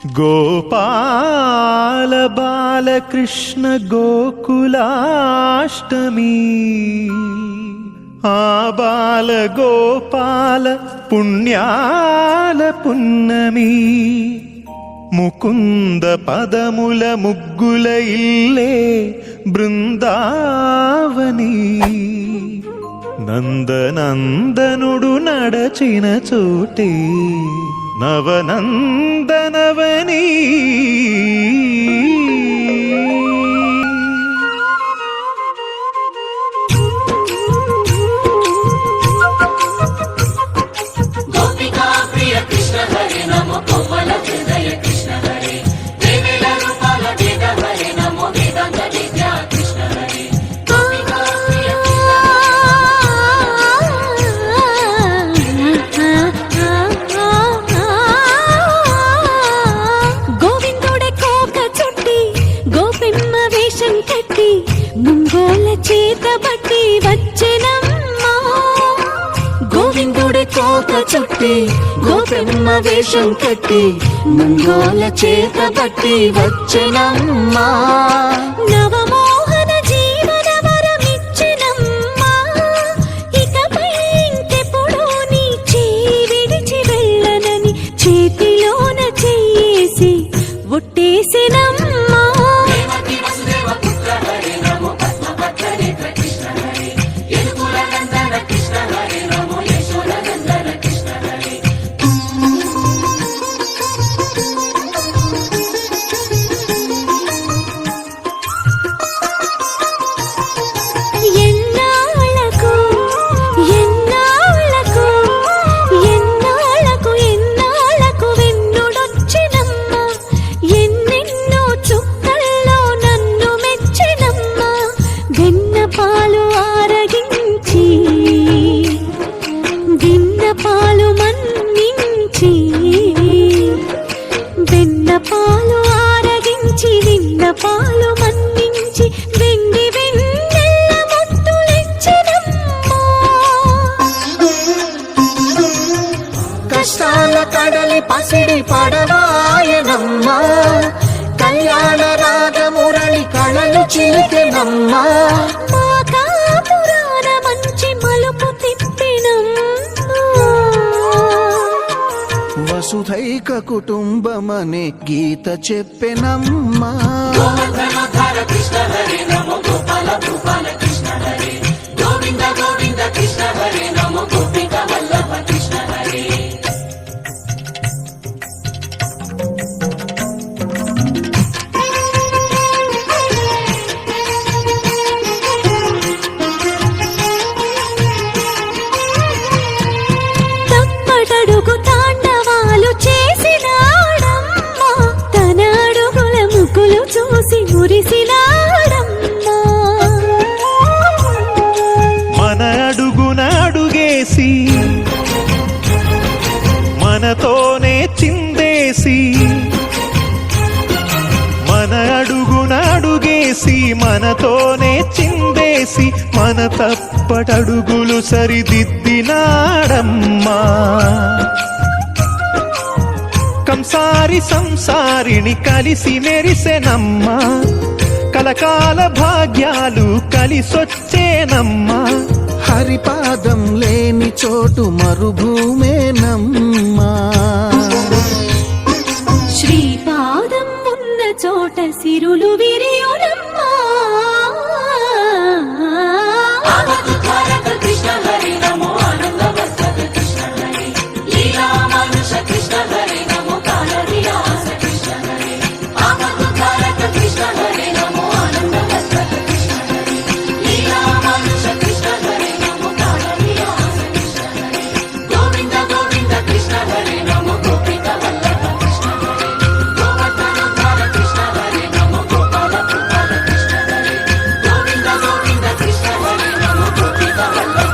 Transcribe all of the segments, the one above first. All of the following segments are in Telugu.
గోపాల బాలకృష్ణ గోకులాష్టమి ఆ బాల గోపాల పుణ్యాల పున్నమి ముకుంద పదముల ముగ్గుల ఇల్లే బృందావని నందనందనుడు నడచిన చోటే నవనందనవని గోపికా ప్రియ కృష్ణ హరే నమో కోమల హృదయ కృష్ణ హరే దేవేల రూపాల వేద హరే నమో వేదాంత విద్యా కృష్ణ హరే గోపికా ప్రియ గోవిందుడే కోక చుట్టి గోపెమ్మ వేషం కట్టి ముంగోల చేత బట్టి వచ్చెనమ్మా. గోవిందుడే కోక చుట్టి గోపెమ్మ వేషం కట్టి ముంగోల చేత బట్టి వచ్చెనమ్మా. నవమోహన జీవన వరమిచ్చెనమ్మా. ఇకపై ఇంకెప్పుడు నీ చేయి విడిచి వెళ్ళనని చేతిలోన చెయ్యేసి ఒట్టేసెనమ్మా. దేవకి వసుదేవ పుత్ర హరే నమో పద్మపత్ర నేత్ర కృష్ణ హరే యదుకుల నందన కృష్ణ హరే నమో యశోద నందన కృష్ణ హరే ఎన్నాళ్ళకు ఎన్నాళ్ళకు ఎన్నాళ్ళకు ఎన్నాళ్ళకు వెన్నుడొచ్చినమ్మా. ఎన్నెన్నో చుక్కల్లో నన్ను మెచ్చినమ్మా. వెన్న పాలు ఆరగించి విన్న పాలు మన్నించి వెన్న పాలు ఆరగించి విన్న పాలు మన్నించి వెండి వెన్నెల్ల ముద్దులిచ్చినమ్మా. కష్టాల కడలి పసిడి పడవాయనమ్మా. కళ్యాణ రాగమురళి కళలు చిలికెనమ్మా. మా కాపురాన మంచి మలుపు తిప్పినమ్మా. వసుధైక కుటుంబమనే గీత చెప్పెనమ్మా. గోవర్ధనోద్ధార కృష్ణ హరే నమో గోపాల భూపాల కృష్ణ హరే గోవింద గోవింద కృష్ణ హరే నమో గోపిక వల్లభ కృష్ణ హరే తప్పటడుగు తాండవాలు చేసినాడమ్మా. తన అడుగుల ముగ్గులు చూసి మురిసినాడమ్మా. మన అడుగున అడుగేసి మనతోనే చిందేసి మన అడుగున అడుగేసి మనతోనే చిందేసి మన తప్పటడుగులు సరిదిద్దినాడమ్మా. కంసారి సంసారిని కలిసి మెరిసెనమ్మా. కలకాల భాగ్యాలు కలిసొచ్చేనమ్మా. హరిపాదం లేని చోటు మరుభూమేనమ్మా. శ్రీపాదం ఉన్న చోట సిరులు విరియునమ్మా. ఆనందధారక కృష్ణ హరే నమో ఆనందవర్ధక కృష్ణ హరే లీలా మానుష కృష్ణ హరే నమో కాళవిలాస కృష్ణ హరే ఆనందధారక కృష్ణ హరే నమో ఆనందవర్ధక కృష్ణ హరే లీలా మానుష కృష్ణ హరే నమో కాళవిలాస కృష్ణ హరే గోవింద గోవింద కృష్ణ హరే నమో గోపిక వల్లభ కృష్ణ హరే గోవర్ధనోద్ధార కృష్ణ హరే నమో గోపాల భూపాల కృష్ణ హరే గోవింద గోవింద కృష్ణ హరే నమో గోపిక వల్లభ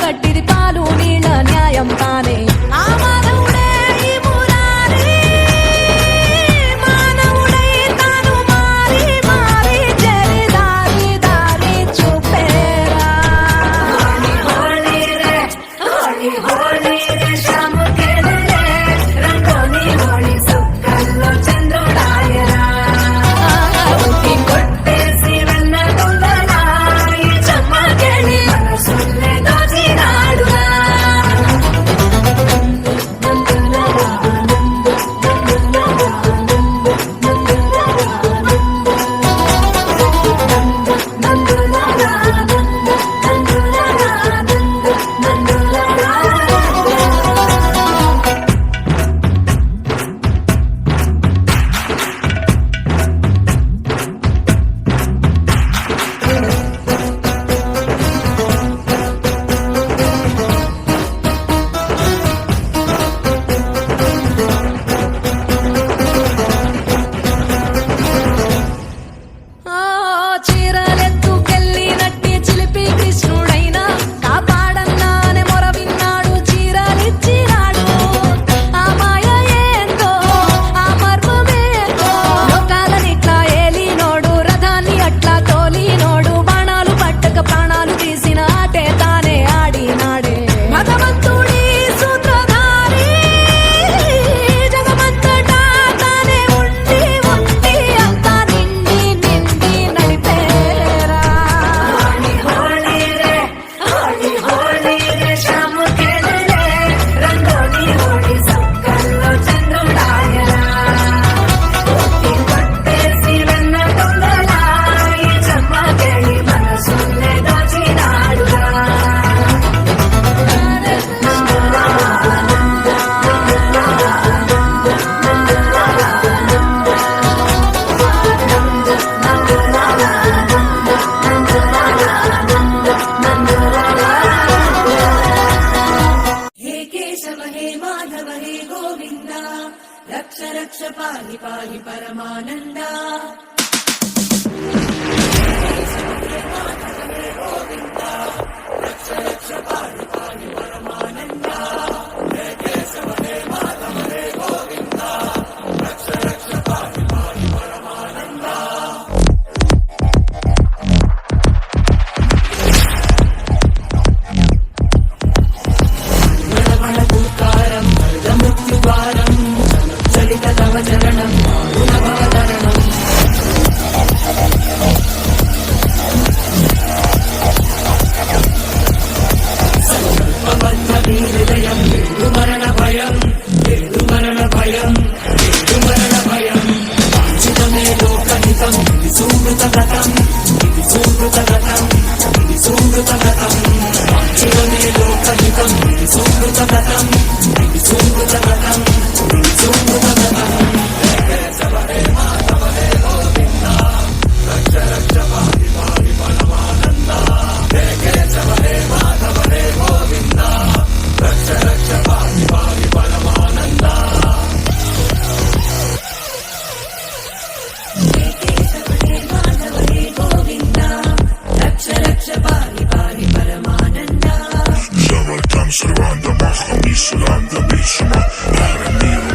గట్టిది పాలు నీళ్ళ న్యాయం తానే ఆ మానవుడే ఈ మురారి మానవుడై తాను మారి మారి చెరి దారి దారి చూపేరా హోళీ రే శాముకేలే రంగోని హోళీ సుక్కల్లో చంద్రుడాయరా ఉట్టి కొట్టేసి వెన్న దొంగలాయి చెమ్మకెళ్ళి మనసుల్నే దోచినాడురా చీరలెత్తుకెళ్ళినట్టి చిలిపి కృష్ణుడైనా కాపాడన్నానే మొర విన్నాడు చీరలిచ్చినాడు ఆ మాయ ఏందో ఆ మర్మమేందో లోకాలనిట్లా ఏలినోడు రథాన్ని అట్లా తోలినోడు బాణాలు పట్టక ప్రాణాలు తీసిన ఆటే తానే ఆడినాడే భగవంతుడి సూత్రధారి జగమంతటా తానే ఉండి ఉండి అంతా నిండి నిండి నడిపేరా హోళీ రే శాముకేలే రంగోని హోళీ సుక్కల్లో చంద్రుడాయరా ఉట్టి కొట్టేసి వెన్న దొంగలాయి చెమ్మకెళ్ళి మనసుల్నే దోచినాడురా हे केशव हे माधव हे गोविन्द रक्ष रक्ष पाहि पाहि परमानन्दा Sarvanda Mahami Sulanda Bishma Haramira